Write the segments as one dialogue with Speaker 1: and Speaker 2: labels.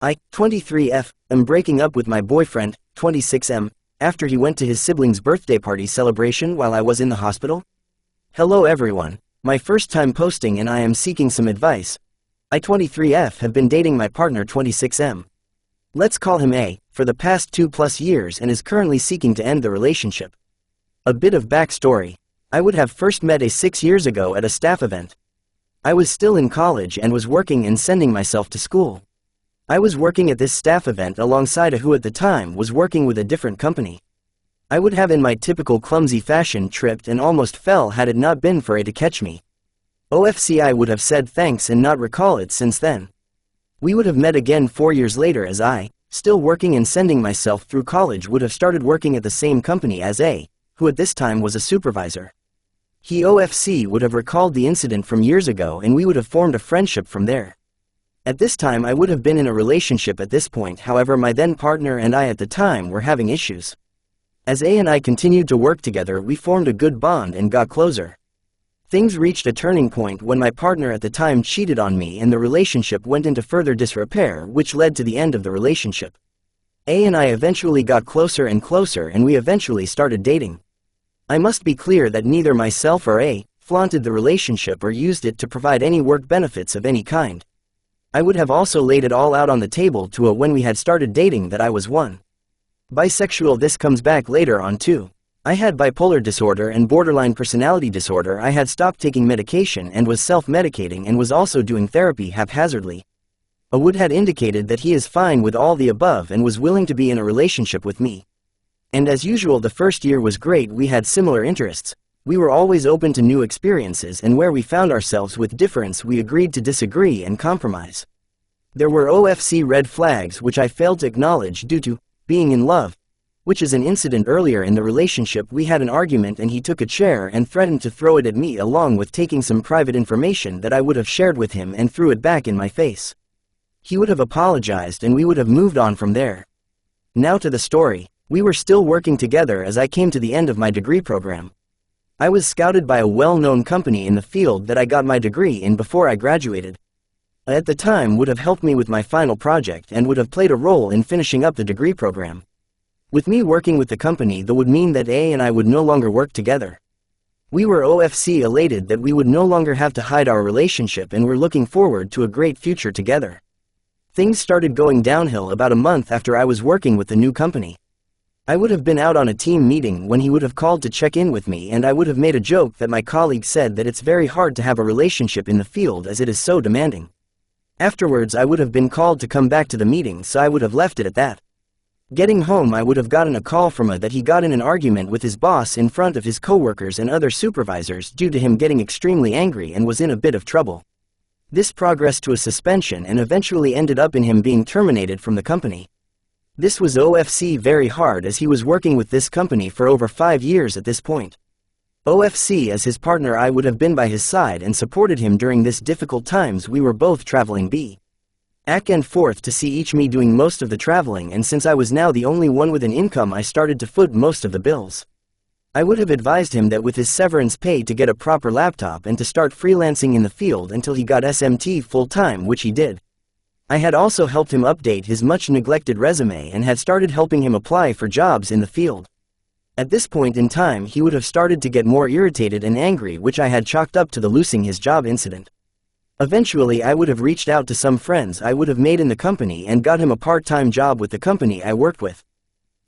Speaker 1: I, 23F, am breaking up with my boyfriend, 26M, after he went to his sibling's birthday party celebration while I was in the hospital. Hello everyone, my first time posting and I am seeking some advice. I, 23F, have been dating my partner 26M. Let's call him A, for the past 2+ years and is currently seeking to end the relationship. A bit of backstory. I would have first met A 6 years ago at a staff event. I was still in college and was working and sending myself to school. I was working at this staff event alongside A who at the time was working with a different company. I would have in my typical clumsy fashion tripped and almost fell had it not been for A to catch me. OFC I would have said thanks and not recall it since then. We would have met again 4 years later as I, still working and sending myself through college, would have started working at the same company as A, who at this time was a supervisor. He OFC would have recalled the incident from years ago and we would have formed a friendship from there. At this time I would have been in a relationship at this point, however my then partner and I at the time were having issues. As A and I continued to work together, we formed a good bond and got closer. Things reached a turning point when my partner at the time cheated on me and the relationship went into further disrepair, which led to the end of the relationship. A and I eventually got closer and closer and we eventually started dating. I must be clear that neither myself or A flaunted the relationship or used it to provide any work benefits of any kind. I would have also laid it all out on the table to A when we had started dating that I was one. Bisexual. This comes back later on too. I had bipolar disorder and borderline personality disorder. I had stopped taking medication and was self-medicating and was also doing therapy haphazardly. A would had indicated that he is fine with all the above and was willing to be in a relationship with me. And as usual the first year was great. We had similar interests. We were always open to new experiences, and where we found ourselves with difference we agreed to disagree and compromise. There were OFC red flags which I failed to acknowledge due to being in love, which is an incident earlier in the relationship. We had an argument and he took a chair and threatened to throw it at me, along with taking some private information that I would have shared with him and threw it back in my face. He would have apologized and we would have moved on from there. Now to the story. We were still working together as I came to the end of my degree program. I was scouted by a well-known company in the field that I got my degree in before I graduated. At the time would have helped me with my final project and would have played a role in finishing up the degree program. With me working with the company, that would mean that A and I would no longer work together. We were OFC elated that we would no longer have to hide our relationship and were looking forward to a great future together. Things started going downhill about a month after I was working with the new company. I would have been out on a team meeting when he would have called to check in with me, and I would have made a joke that my colleague said that it's very hard to have a relationship in the field as it is so demanding. Afterwards I would have been called to come back to the meeting, so I would have left it at that. Getting home I would have gotten a call from A that he got in an argument with his boss in front of his coworkers and other supervisors due to him getting extremely angry and was in a bit of trouble. This progressed to a suspension and eventually ended up in him being terminated from the company. This was OFC very hard as he was working with this company for over 5 years at this point. OFC as his partner I would have been by his side and supported him during this difficult times. We were both traveling back and forth to see each me doing most of the traveling, and since I was now the only one with an income I started to foot most of the bills. I would have advised him that with his severance pay to get a proper laptop and to start freelancing in the field until he got SMT full-time, which he did. I had also helped him update his much-neglected resume and had started helping him apply for jobs in the field. At this point in time he would have started to get more irritated and angry, which I had chalked up to the losing his job incident. Eventually I would have reached out to some friends I would have made in the company and got him a part-time job with the company I worked with.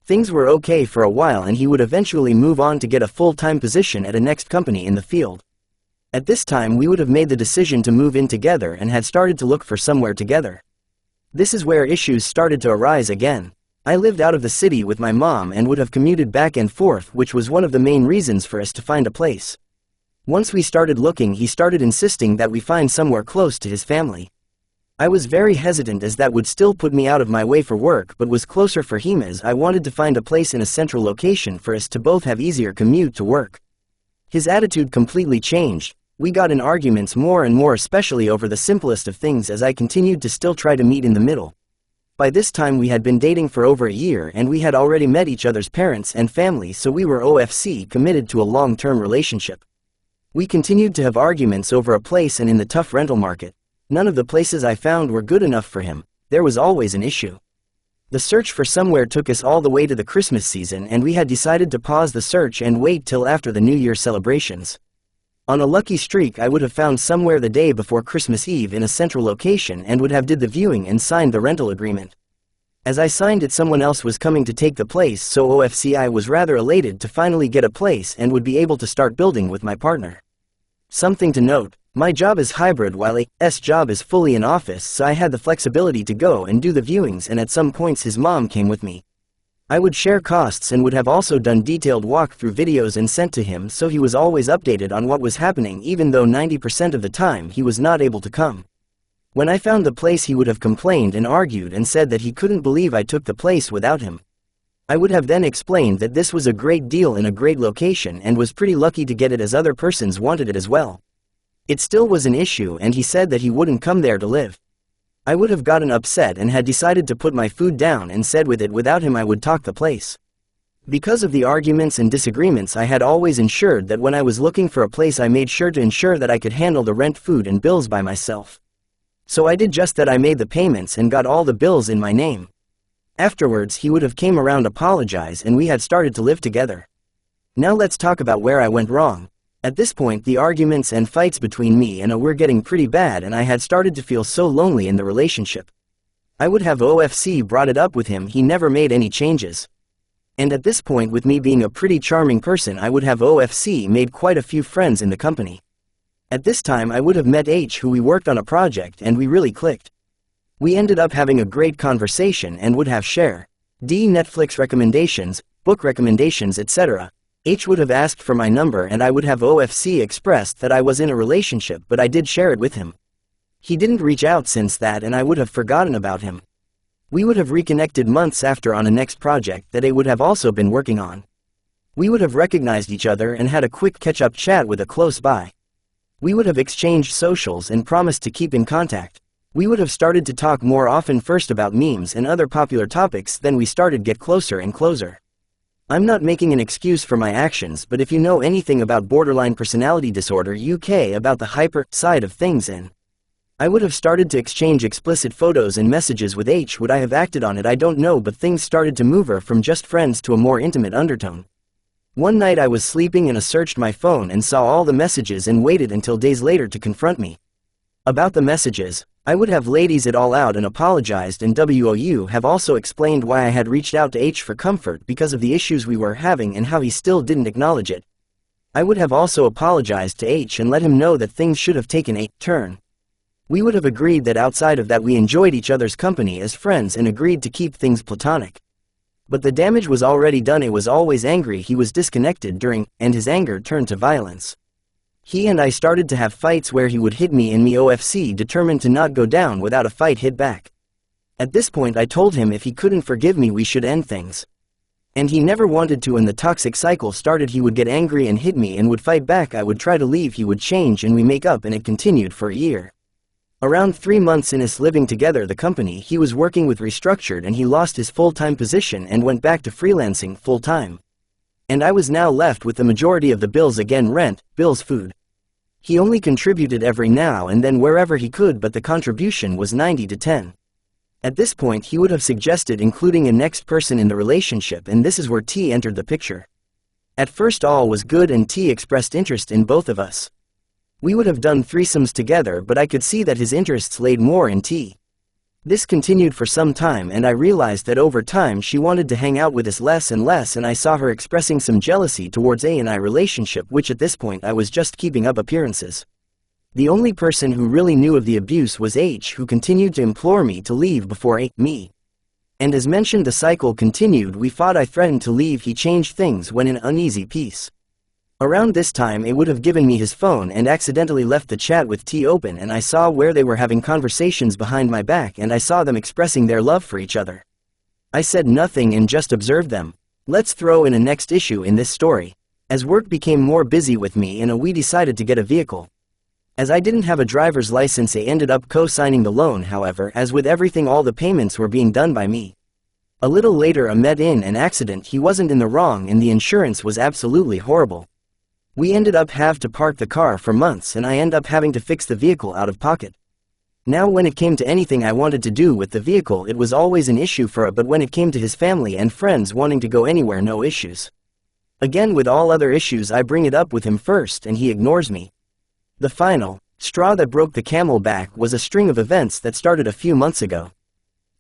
Speaker 1: Things were okay for a while and he would eventually move on to get a full-time position at a next company in the field. At this time we would have made the decision to move in together and had started to look for somewhere together. This is where issues started to arise again. I lived out of the city with my mom and would have commuted back and forth, which was one of the main reasons for us to find a place. Once we started looking, he started insisting that we find somewhere close to his family. I was very hesitant as that would still put me out of my way for work, but was closer for him as I wanted to find a place in a central location for us to both have easier commute to work. His attitude completely changed. We got in arguments more and more, especially over the simplest of things, as I continued to still try to meet in the middle. By this time we had been dating for over a year and we had already met each other's parents and family, so we were OFC committed to a long-term relationship. We continued to have arguments over a place, and in the tough rental market, none of the places I found were good enough for him, there was always an issue. The search for somewhere took us all the way to the Christmas season, and we had decided to pause the search and wait till after the New Year celebrations. On a lucky streak, I would have found somewhere the day before Christmas Eve in a central location and would have did the viewing and signed the rental agreement. As I signed it, someone else was coming to take the place, so I was rather elated to finally get a place and would be able to start building with my partner. Something to note, my job is hybrid while A's job is fully in office, so I had the flexibility to go and do the viewings, and at some points his mom came with me. I would share costs and would have also done detailed walkthrough videos and sent to him, so he was always updated on what was happening, even though 90% of the time he was not able to come. When I found the place, he would have complained and argued and said that he couldn't believe I took the place without him. I would have then explained that this was a great deal in a great location and was pretty lucky to get it, as other persons wanted it as well. It still was an issue, and he said that he wouldn't come there to live. I would have gotten upset and had decided to put my food down and said without him I would talk the place. Because of the arguments and disagreements, I had always ensured that when I was looking for a place I made sure to ensure that I could handle the rent, food and bills by myself. So I did just that. I made the payments and got all the bills in my name. Afterwards he would have came around, apologize, and we had started to live together. Now let's talk about where I went wrong. At this point the arguments and fights between me and A were getting pretty bad, and I had started to feel so lonely in the relationship. I would have brought it up with him, he never made any changes. And at this point, with me being a pretty charming person, I would have made quite a few friends in the company. At this time I would have met H, who we worked on a project and we really clicked. We ended up having a great conversation and would have share Netflix recommendations, book recommendations, etc. H would have asked for my number and I would have expressed that I was in a relationship, but I did share it with him. He didn't reach out since that, and I would have forgotten about him. We would have reconnected months after on a next project that A would have also been working on. We would have recognized each other and had a quick catch-up chat with A close by. We would have exchanged socials and promised to keep in contact. We would have started to talk more often, first about memes and other popular topics, then we started get closer and closer. I'm not making an excuse for my actions, but if you know anything about borderline personality disorder UK, about the hyper side of things, and I would have started to exchange explicit photos and messages with H. Would I have acted on it? I don't know, but things started to move her from just friends to a more intimate undertone. One night I was sleeping and I searched my phone and saw all the messages and waited until days later to confront me about the messages. I would have ladies it all out and apologized, and have also explained why I had reached out to H for comfort because of the issues we were having and how he still didn't acknowledge it. I would have also apologized to H and let him know that things should have taken a turn. We would have agreed that outside of that we enjoyed each other's company as friends and agreed to keep things platonic. But the damage was already done. He was always angry, he was disconnected during, and his anger turned to violence. He and I started to have fights where he would hit me and me determined to not go down without a fight hit back. At this point I told him if he couldn't forgive me we should end things. And he never wanted to, and the toxic cycle started. He would get angry and hit me and would fight back. I would try to leave, he would change and we make up, and it continued for a year. Around 3 months in us living together, the company he was working with restructured and he lost his full-time position and went back to freelancing full-time. And I was now left with the majority of the bills again: rent, bills, food. He only contributed every now and then wherever he could, but the contribution was 90-10. At this point he would have suggested including a next person in the relationship, and this is where T entered the picture. At first all was good and T expressed interest in both of us. We would have done threesomes together, but I could see that his interests laid more in T. This continued for some time and I realized that over time she wanted to hang out with us less and less, and I saw her expressing some jealousy towards A and I relationship, which at this point I was just keeping up appearances. The only person who really knew of the abuse was H, who continued to implore me to leave before me. And as mentioned, the cycle continued. We fought, I threatened to leave, he changed things when in uneasy peace. Around this time A would have given me his phone and accidentally left the chat with T open, and I saw where they were having conversations behind my back, and I saw them expressing their love for each other. I said nothing and just observed them. Let's throw in a next issue in this story. As work became more busy with me and we decided to get a vehicle. As I didn't have a driver's license, I ended up co-signing the loan. However, as with everything, all the payments were being done by me. A little later I met in an accident. He wasn't in the wrong and the insurance was absolutely horrible. We ended up have to park the car for months and I end up having to fix the vehicle out of pocket. Now when it came to anything I wanted to do with the vehicle, it was always an issue for it, but when it came to his family and friends wanting to go anywhere, no issues. Again, with all other issues I bring it up with him first and he ignores me. The final straw that broke the camel back was a string of events that started a few months ago.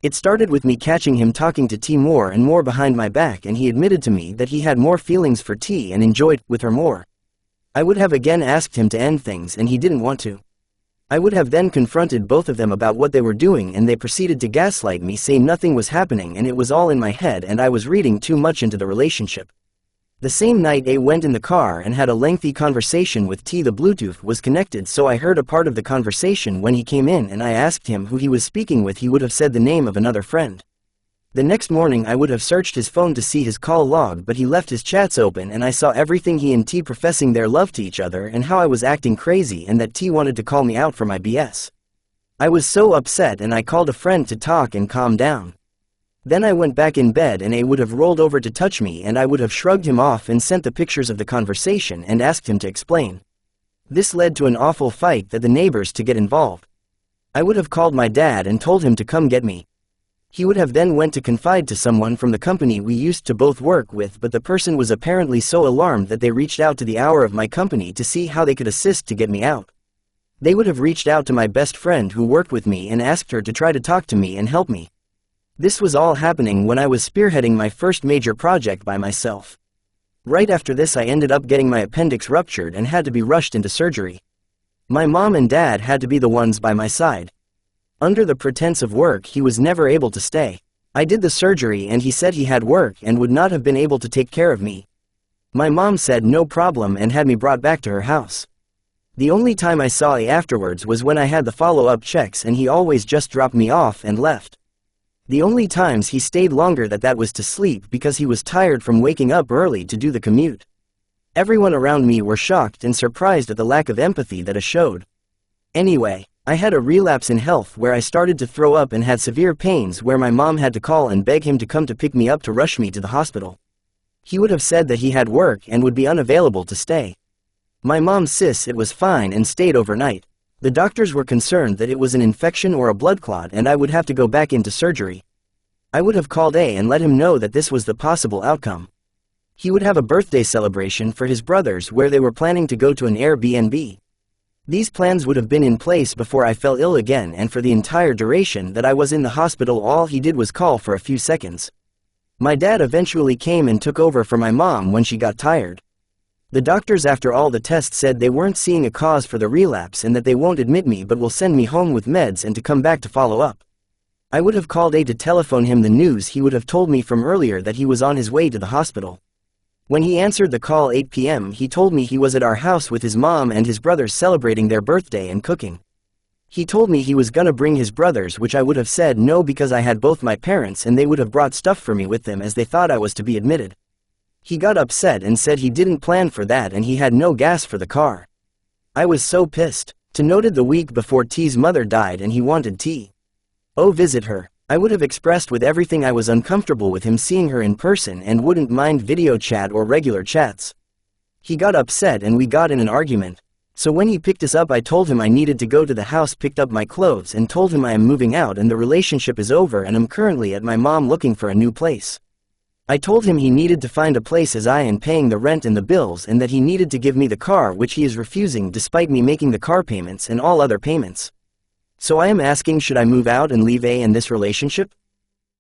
Speaker 1: It started with me catching him talking to T more and more behind my back, and he admitted to me that he had more feelings for T and enjoyed with her more. I would have again asked him to end things and he didn't want to. I would have then confronted both of them about what they were doing, and they proceeded to gaslight me, say nothing was happening and it was all in my head and I was reading too much into the relationship. The same night A went in the car and had a lengthy conversation with T. The Bluetooth was connected, so I heard a part of the conversation. When he came in and I asked him who he was speaking with, he would have said the name of another friend. The next morning I would have searched his phone to see his call log, but he left his chats open and I saw everything, he and T professing their love to each other and how I was acting crazy and that T wanted to call me out for my BS. I was so upset and I called a friend to talk and calm down. Then I went back in bed and A would have rolled over to touch me and I would have shrugged him off and sent the pictures of the conversation and asked him to explain. This led to an awful fight that the neighbors to get involved. I would have called my dad and told him to come get me. He would have then went to confide to someone from the company we used to both work with, but the person was apparently so alarmed that they reached out to the hour of my company to see how they could assist to get me out. They would have reached out to my best friend who worked with me and asked her to try to talk to me and help me. This was all happening when I was spearheading my first major project by myself. Right after this I ended up getting my appendix ruptured and had to be rushed into surgery. My mom and dad had to be the ones by my side. Under the pretense of work, he was never able to stay. I did the surgery and he said he had work and would not have been able to take care of me. My mom said no problem and had me brought back to her house. The only time I saw A afterwards was when I had the follow-up checks, and he always just dropped me off and left. The only times he stayed longer that was to sleep because he was tired from waking up early to do the commute. Everyone around me were shocked and surprised at the lack of empathy that I showed. Anyway, I had a relapse in health where I started to throw up and had severe pains where my mom had to call and beg him to come to pick me up to rush me to the hospital. He would have said that he had work and would be unavailable to stay. My mom says it was fine and stayed overnight. The doctors were concerned that it was an infection or a blood clot and I would have to go back into surgery. I would have called A and let him know that this was the possible outcome. He would have a birthday celebration for his brothers where they were planning to go to an Airbnb. These plans would have been in place before I fell ill again, and for the entire duration that I was in the hospital all he did was call for a few seconds. My dad eventually came and took over for my mom when she got tired. The doctors after all the tests said they weren't seeing a cause for the relapse and that they won't admit me but will send me home with meds and to come back to follow up. I would have called A to telephone him the news he would have told me from earlier that he was on his way to the hospital. When he answered the call 8 p.m. he told me he was at our house with his mom and his brothers celebrating their birthday and cooking. He told me he was gonna bring his brothers, which I would have said no because I had both my parents and they would have brought stuff for me with them as they thought I was to be admitted. He got upset and said he didn't plan for that and he had no gas for the car. I was so pissed. To noted the week before T's mother died and he wanted T. O visit her. I would have expressed with everything I was uncomfortable with him seeing her in person and wouldn't mind video chat or regular chats. He got upset and we got in an argument. So when he picked us up I told him I needed to go to the house, picked up my clothes and told him I am moving out and the relationship is over and I'm currently at my mom looking for a new place. I told him he needed to find a place as I am paying the rent and the bills and that he needed to give me the car, which he is refusing despite me making the car payments and all other payments. So I am asking, should I move out and leave A in this relationship?